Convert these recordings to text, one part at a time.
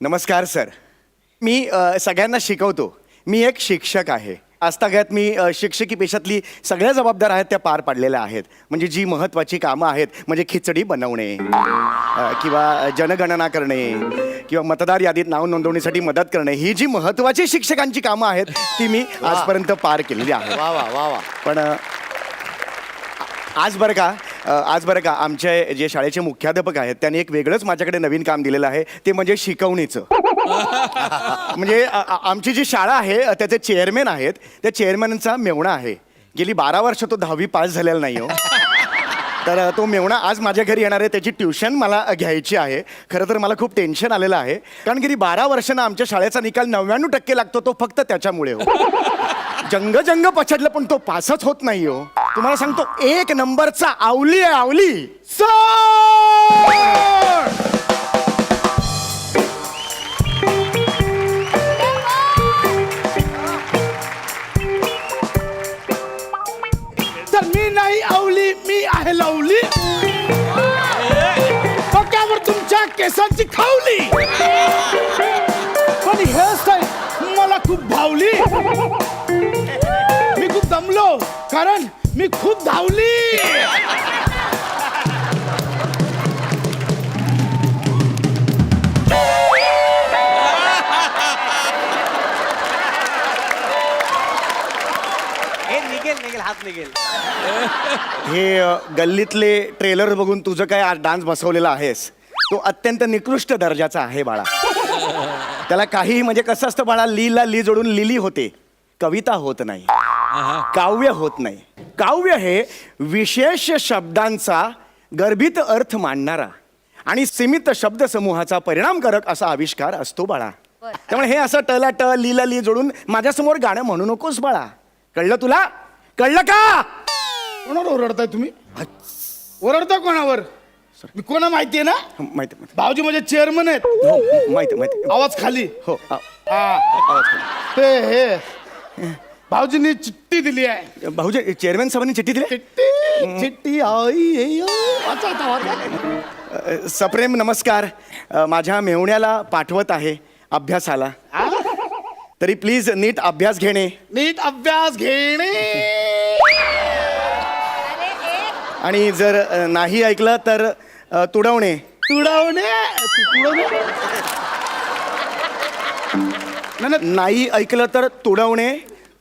नमस्कार सर. मी सगळ्यांना शिकवतो. मी एक शिक्षक आहे. आजतागायत मी शिक्षकी पेशातली सगळ्या जबाबदाऱ्या आहेत त्या पार पाडलेल्या आहेत. म्हणजे जी महत्त्वाची कामं आहेत, म्हणजे खिचडी बनवणे किंवा जनगणना करणे किंवा मतदार यादीत नाव नोंदवणीसाठी मदत करणे, ही जी महत्त्वाची शिक्षकांची कामं आहेत ती मी आजपर्यंत पार केलेली आहेत. वा वा वा वा. पण आज बरं का आमचे जे शाळेचे मुख्याध्यापक आहेत त्यांनी एक वेगळंच माझ्याकडे नवीन काम दिलेलं आहे. ते म्हणजे शिकवणीचं. म्हणजे आमची जी शाळा आहे त्याचे चेअरमॅन आहेत. त्या चेअरमॅनचा मेवणा आहे. गेली 12 वर्ष तो 10वी पास झालेला नाही हो. तर तो मेवणा आज माझ्या घरी येणार आहे. त्याची ट्युशन मला घ्यायची आहे. खरं तर मला खूप टेन्शन आलेलं आहे, कारण गेली 12 वर्षांना आमच्या शाळेचा निकाल 99% लागतो. तो फक्त त्याच्यामुळे हो. जंग पछाडलं पण तो पासच होत नाही हो. तुम्हाला सांगतो 1 नंबरचा आवली आहे, आवली. तर मी नाही आवली, मी आहे लवली. डोक्यावर तुमच्या केसांची खावली. पण हेअरस्टाईल मला खूप भावली. मी खूप दमलो कारण मी खूप धावली. निघेल हात निघेल. हे गल्लीतले ट्रेलर बघून तुझं काय डान्स बसवलेला आहेस तो अत्यंत निकृष्ट दर्जाचा आहे बाळा. त्याला काही म्हणजे कसं असतं बाळा, लीला ली जोडून लिली होते, कविता होत नाही, काव्य होत नाही. काव्य हे विशेष शब्दांचा गर्भित अर्थ मांडणारा आणि सीमित शब्दसमूहाचा परिणामकारक असा आविष्कार असतो बाळा. त्यामुळे हे असं टला ट लीला ली जोडून माझ्यासमोर गाणं म्हणू नकोस बाळा. कळलं तुला? कळलं का? कोणावर ओरडताय तुम्ही? ओरडता कोणावर? मी कोणा माहितीये ना? माहिती भाऊजी माझे चेअरमन आहेत. हो माहिती. आवाज खाली. हो आवाज खाली. ते हे भाऊजींनी चिठ्ठी दिली आहे. भाऊजी चेअरमॅन साहेबांनी चिठ्ठी दिली. चिठ्ठी आई वाचा आता, वाचा. सप्रेम नमस्कार. माझ्या मेहुण्याला पाठवत आहे अभ्यासाला. तरी प्लीज नीट अभ्यास घेणे. नीट अभ्यास घेणे. आणि जर नाही ऐकलं तर तुडवणे. तुडवणे. नाही ऐकलं तर तुडवणे,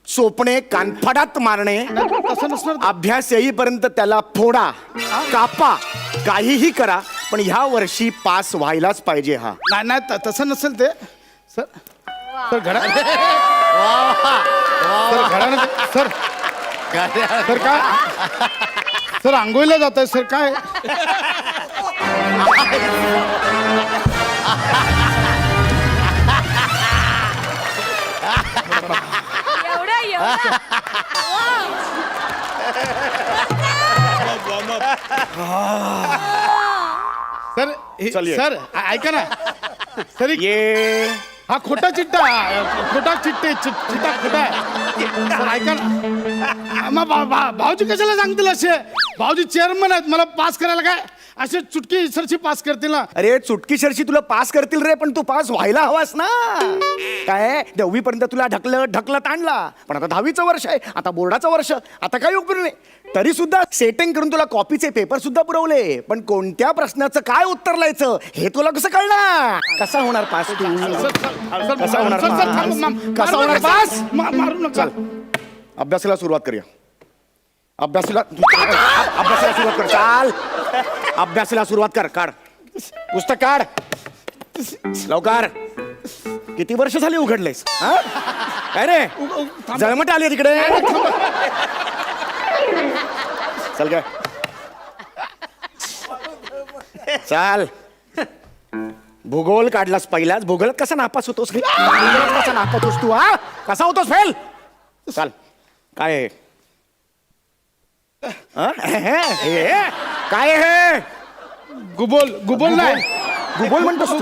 चोपणे, कानफडात मारणे. तसं नसणार. अभ्यास येईपर्यंत त्याला फोडा, कापा, काहीही करा, पण ह्या वर्षी पास व्हायलाच पाहिजे. हा नाही तसं नसेल ते. सर सर घडा. सर घडा. सर सर काय? सर आंघोळीला जात आहे सर. काय सर चलिए. सर ऐका ना सर. ये हा खोटा चिट्टा. खोटा चिट्टा खोटा आहे. सर ऐका ना. मग भाऊजी कशाला सांगतील असे? भाऊजी चेअरमन आहेत. मला पास करायला काय असे चुटकी सरशी पास करतील ना? अरे चुटकी शरशी तुला पास करतील रे, पण तू पास व्हायला हवास ना. काय 10वी पर्यंत तुला ढकलत आणला, पण आता 10वीचं वर्ष आहे, आता बोर्डाचं वर्ष, आता काही उपयोग नाही. तरी सुद्धा सेटिंग करून तुला कॉपीचे पेपर सुद्धा पुरवले, पण कोणत्या प्रश्नाचं काय उत्तर लिहायचं हे तुला कसं कळणार? कसा होणार पास तू? कसा होणार पास? मारू नका. अभ्यासाला सुरुवात करूया. अभ्यासाला सुरुवात कर. चाल अभ्यासाला सुरुवात कर. काढ पुस्तक, काढ लवकर. किती वर्ष झाली उघडलेस? काय रे जळमट आली तिकडे? चल काय चाल. भूगोल काढलास पहिलाच. भूगोल कसा नापास होतोस? कसा नापास होतोस तू? कसा होतोस फेल? चाल काय काय हे? गुगल नाही. भूगोल म्हणतोस तू?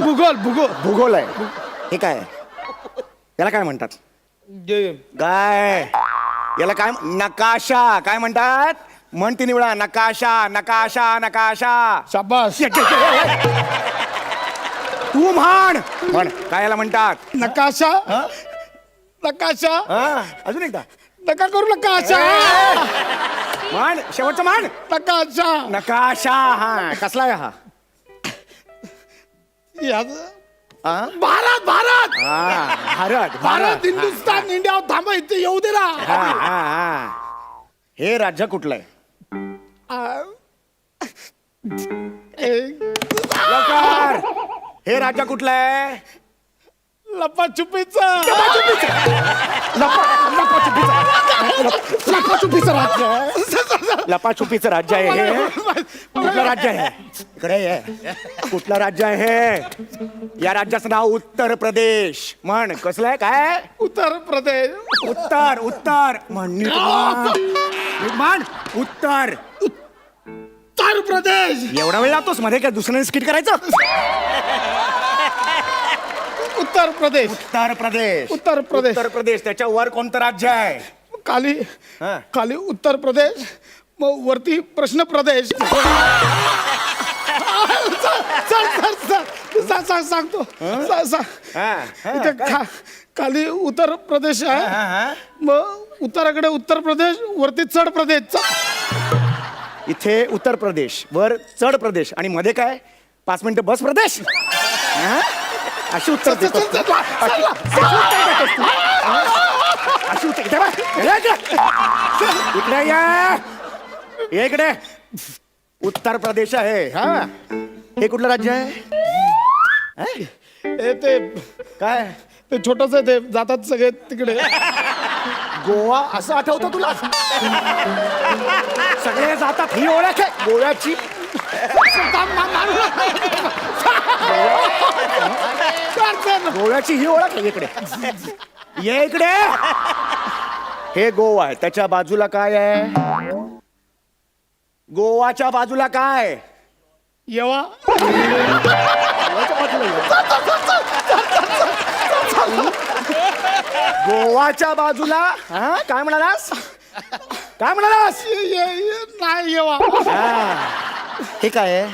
भूगोल आहे हे. काय याला काय म्हणतात? काय याला काय? नकाशा. काय म्हणतात? म्हण तिन्ही वेळा. नकाशा. शाबास. तू म्हण म्हण काय याला म्हणतात नकाशा नकाशा अजून एकदा नका करू नकाशा म्हण शेवटचं म्हण नकाशा नकाशा हा कसला आहे हा हा? भारत भारत हा, भारत भारत हिंदुस्तान इंडिया थांबा इथे येऊ दे ना हा, हा, हा. हे राज्य कुठलं आहे लवकर हे राज्य कुठलं आहे लपाछुपीच लपाछुपीचं राज्य आहे लपाछुपीचं राज्य आहे हे कुठलं राज्य आहे इकडे ये कुठलं राज्य आहे हे या राज्याचं नाव उत्तर प्रदेश म्हण कसलं आहे काय उत्तर प्रदेश उत्तर उत्तर म्हण नीट म्हण उत्तर उत्तर प्रदेश एवढा वेळ लागतोस मध्ये काय दुसऱ्याने स्किट करायचं उत्तर प्रदेश उत्तर प्रदेश उत्तर प्रदेश. उत्तर प्रदेश त्याच्या वर कोणतं राज्य आहे खाली हा. खाली उत्तर प्रदेश मग वरती प्रश्न प्रदेश सांगतो इथे खाली उत्तर प्रदेश आहे मग उत्तराकडे उत्तर प्रदेश वरती चढ प्रदेश इथे उत्तर प्रदेश वर चढ प्रदेश आणि मध्ये काय 5 मिनिटं बस प्रदेश हा? अशी उत्तर देतोस तू. अशी उत्तर इथे बघ. इकडे ये इकडे उत्तर प्रदेश आहे हा हे कुठलं राज्य आहे ते काय ते छोटस आहे ते जातात सगळे तिकडे गोवा असं आठवतं तुला सगळे जातात ही ओळख आहे गोव्याची गोव्याची ही ओळख आहे इकडे ये इकडे हे गोवा आहे त्याच्या बाजूला काय आहे गोवाच्या बाजूला काय येवा गोवाच्या बाजूला हा काय म्हणालास काय म्हणालास नाही येवा हे काय आहे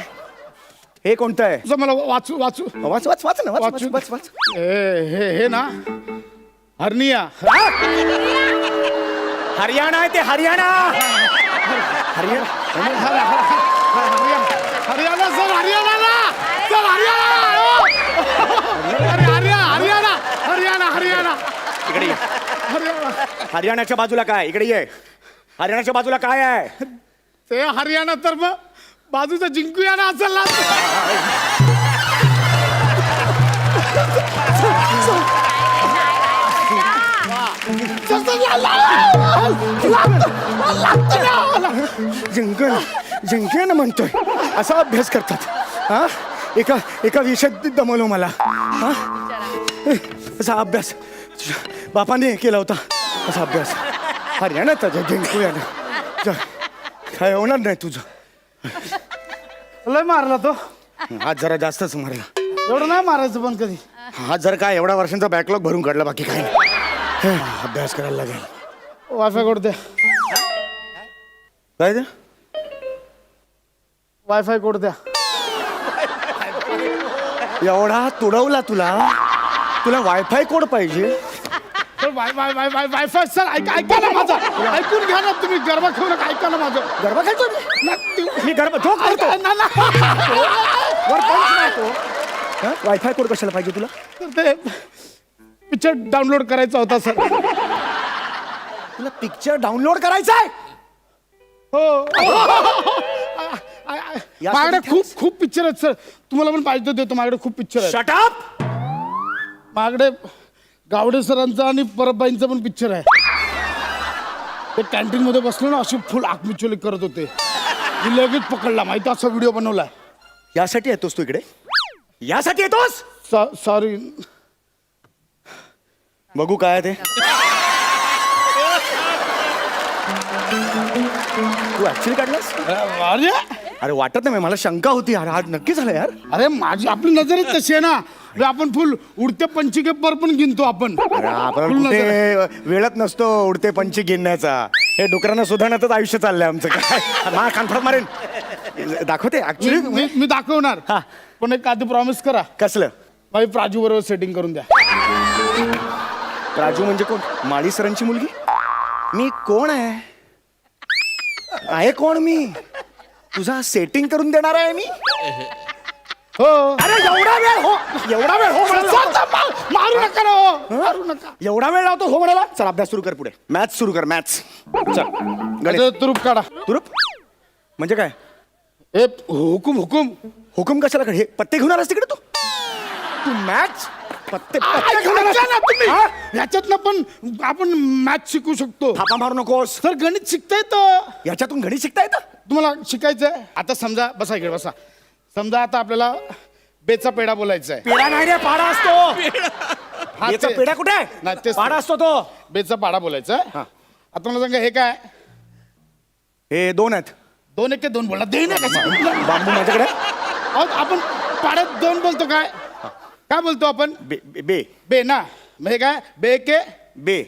हे कोणतं आहे तुझं मला वाचू वाचू वाच वाच वाच ना वाच वाचू. वाच वाच हे ना हरनिया हरियाणा आहे ते हरियाणा हरियाणा हरियाणा सर हरियाणा सर हरियाणा हरियाणा हरियाणा इकडे ये. हरियाणा हरियाणाच्या बाजूला काय इकडे ये हरियाणाच्या बाजूला काय आहे ते हरियाणा तर मग बाजूचं जिंकूया ना असेल ना जिंकण जिंकण म्हणतोय असा अभ्यास करतात हा एका एका विषयात दमवलं मला हा असा अभ्यास बापाने केला होता असा अभ्यास हरियाणा तर जिंकूया ना काय होणार नाही तुझं लय मारला तो आज जरा जास्तच मारला एवढं नाही मारायचं पण कधी हा जर काय एवढा वर्षांचा बॅकलॉग भरून काढला बाकी काय नाही अभ्यास करायला लागेल वायफाय कोड द्या काय ते वायफाय कोड द्या एवढा तुडवला तुला तुला वायफाय कोड पाहिजे सर वायफाय सर ऐका ना माझं ऐकून घ्या ना तुम्ही गरबा खेळू नका ऐका ना माझं गरबा खेळतो मी गरबा जोक करतो वर पंच मारतो वायफाय कोड कशाला पाहिजे तुला ते पिक्चर डाउनलोड करायचा होता सर तुला पिक्चर डाउनलोड करायचा आहे हो माझ्याकडे खूप खूप पिक्चर आहेत सर तुम्हाला पण पाहिजे देतो माझ्याकडे खूप पिक्चर आहे शटअप माझ्याकडे गावडे सरांचा आणि परबाईंचा पण पिक्चर आहे ते कॅन्टीन मध्ये बसलो ना अशी फुल आकमिचोली करत होते मी लगेच पकडला माहिती असा व्हिडिओ बनवलाय यासाठी येतोस तू इकडे यासाठी येतोस सॉरी बघू काय आहे ते तू ऍक्च्युली काढलास अरे अरे वाटत नाही मला शंका होती यार आज नक्की झालं यार अरे माझी आपली नजरच तशी आहे ना म्हणजे आपण फुल उडते पंचिके पर पण गिनतो आपण अरे आपल्याला फुल नजर आहे. कुठे वेळच नसतो उडते पंची गिनण्याचा हे डुकरांना सुधारण्यातच आयुष्य चाललंय आमचं काय मा कानफडत मारेन दाखवते ऍक्च्युली मी दाखवणार हा. पण एक आधी प्रॉमिस करा कसलं माझी प्राजू बरोबर सेटिंग करून द्या. राजू म्हणजे कोण? माळी सरांची मुलगी? मी कोण आहे कोण मी? तुझा सेटिंग करून देणार आहे मी? हो. अरे एवढा वेळ हो म्हणाला. मारू नका ना हो. मारू नका. एवढा वेळ लावतो हो म्हणाला. चल अभ्यास सुरू कर, पुढे मॅथ्स सुरू कर. मॅथ्स चल. गणित आता तुरुप काढा. तुरुप म्हणजे काय? ए हुकुम हुकुम. हुकुम कशाला कर? हे पत्ते घेऊन आलास तिकडे तू मॅथ्स पत्ते घेऊन आलास? ऐका ना तुम्ही. हा? याच्यातनं पण आपण मॅथ शिकू शकतो. थापा मारू नकोस. सर गणित शिकता येतं. याच्यातून गणित शिकता येतं? तुम्हाला शिकायचंय? आता समजा बसा इकडे बसा. समजा आता आपल्याला बेचा पेढा बोलायचा आहे. पेढा नाही रे, पाडा असतो. हा, याचा ते- पेढा कुठे नाही, आहे? तेच पाडा असतो तो. बेचा पाडा बोलायचा आहे. हा. आता मला सांगा हे काय? हे दोन आहेत. 2 1 2 बोला. दे ना कशा. बांबू माझ्याकडे. अहो, आपण पाड्यात 2 बोलतो काय? काय बोलतो आपण? बे बे बे ना. मग हे काय? बे के बे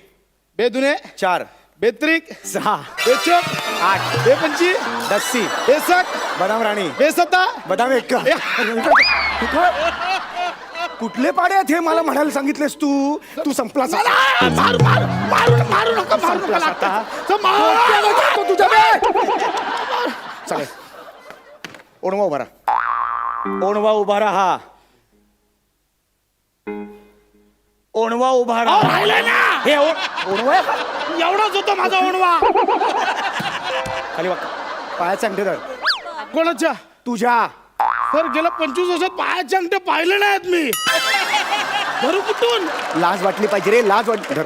बे दुने 4 बेत्रिक 6 बेचक 8 बे पंची दस्सी बेसक बदाम राणी बेसता. बदाम एक. कुठले पाडे आहेत हे मला म्हणायला सांगितलेस तू संपलास आता. मारू मारू मारू मारू नका. मारू संपलास नका. आता. तर मारू. तो तुझ्या चालेल. ओणवा उभा राहा. ओणवा उभा राहा. ओणवा उभा अहो, राहा. राहिलंय ना. हे ओणवा आहे का? एवढाच होता माझा ओणवा. खाली बघ. पायाचे अंगठे धर. कोणाच्या? तुझ्या. सर गेल्या 25 वर्षात पायाचे अंगठे पाहिले नाहीत मी. धरू कुठून? लाज वाटली पाहिजे रे, लाज वाटली. धर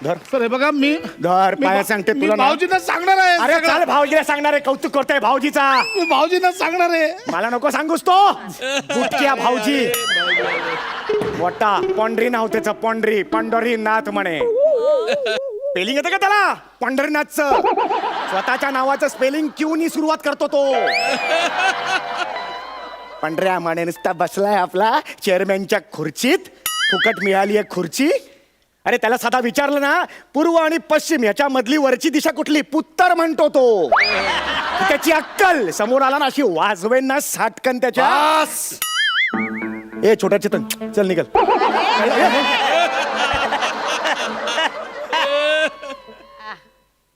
धर सर हे बघा मी धर पायाचे अंगठे मी तुला ना. भाऊजींना सांगणार आहे. अरे चाल, भाऊजीला सांगणार आहे. कौतुक करतोय भाऊजीचा. मी भाऊजींना सांगणार आहे. मला नको सांगूस तो. बुटक्या भाऊजी. मोठा पंढरी नाव त्याचं. पंढरीनाथ म्हणे. स्पेलिंग येतं का त्याला? पंढरीनाथचं. स्वतःच्या नावाचं स्पेलिंग क्यूनी सुरुवात करतो तो. पंढऱ्या म्हणे नुसता बसलाय आपला चेअरमॅनच्या खुर्चीत. फुकट मिळाली आहे खुर्ची. अरे त्याला साधा विचारलं ना, पूर्व आणि पश्चिम ह्याच्या मधली वरची दिशा कुठली? उत्तर म्हणतो तो. त्याची अक्कल समोर आला ना, अशी वाजवेन ना साटकन त्याच्या. ए छोट्या चेतन चल निघल.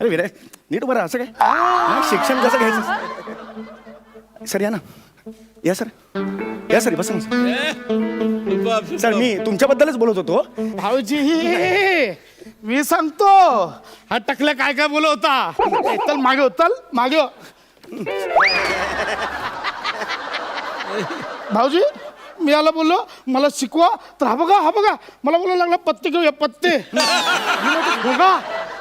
अरे विरे नीट बरं. असं काय हा, शिक्षण कसं घ्यायचं? सर या ना. या सर. या सर बसा ना. सर मी तुमच्याबद्दलच बोलत होतो. भाऊजी मी सांगतो. हा टकल्या काय काय बोलत होता. चल मागे हो. चल मागे हो. भाऊजी मी याला बोललो मला शिकवा. तर हा बघा मला बोलायला लागला पत्ते घेऊया पत्ते. बघा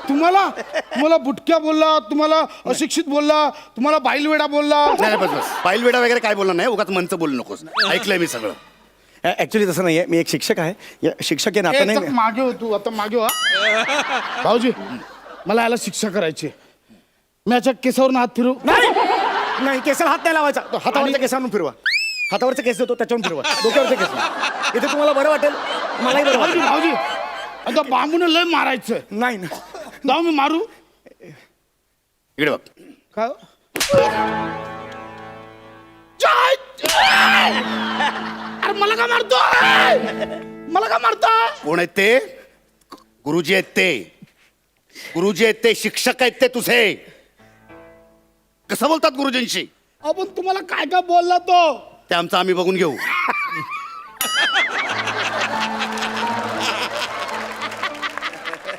तुम्हाला बुटक्या बोलला, तुम्हाला अशिक्षित बोलला, तुम्हाला बाईलवेडा बोलला. नाही बस बस. पायलवेडा वगैरे काय बोलणार नाही. उगाच मनचं बोलू नकोस. ऐकलंय मी सगळं. ऍक्च्युली तसं नाहीये. मी एक शिक्षक आहे. या शिक्षक या ए, नात्याने चल, मागे हो तू. आता मागे हो. हा. भाऊजी मला याला शिक्षा करायची. मी याच्या केसावरून हात फिरू. नाही केसाला हात नाही लावायचा. तो हातावरच्या केसावरून फिरवा. हातावरचा केस देतो त्याच्यावरून फिरवा. डोक्यावरचा केस. इथे तुम्हाला बरं वाटेल. मलाही बरं वाटेल. भाऊजी आता बांबूने लय मारायचं. नाही ना. जाऊ मी मारू इकडे बघ. का? अरे मला का मारतो? कोण आहेत ते? गुरुजी आहेत ते. गुरुजी आहेत ते. शिक्षक आहेत ते तुझे. कसं बोलतात गुरुजींशी? आपण तुम्हाला काय काय बोलला तो? ते आमचं आम्ही बघून घेऊ.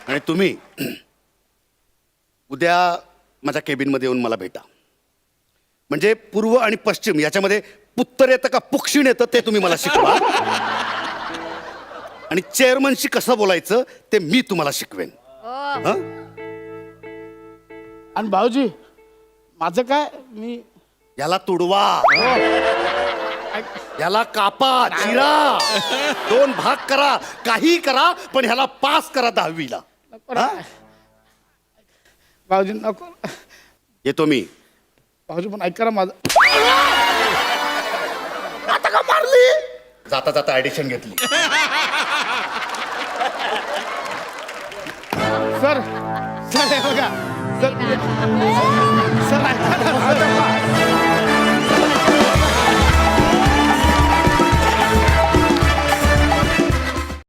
आणि तुम्ही उद्या माझ्या केबिनमध्ये येऊन मला भेटा. म्हणजे पूर्व आणि पश्चिम याच्यामध्ये पुत्तर येतं का पुक्षिण येतं ते तुम्ही मला शिकवा. आणि चेअरमनशी कसं बोलायचं ते मी तुम्हाला शिकवेन. हं? आणि भाऊजी माझं काय? मी याला तुडवा. याला कापा, चिरा, 2 भाग करा, काही करा, पण ह्याला पास करा 10वीला. भाऊजी नको. येतो मी. भाऊजी पण ऐका ना माझं. आता का मारली? जाता जाता ऍडिशन घेतली. सर हे बघा सर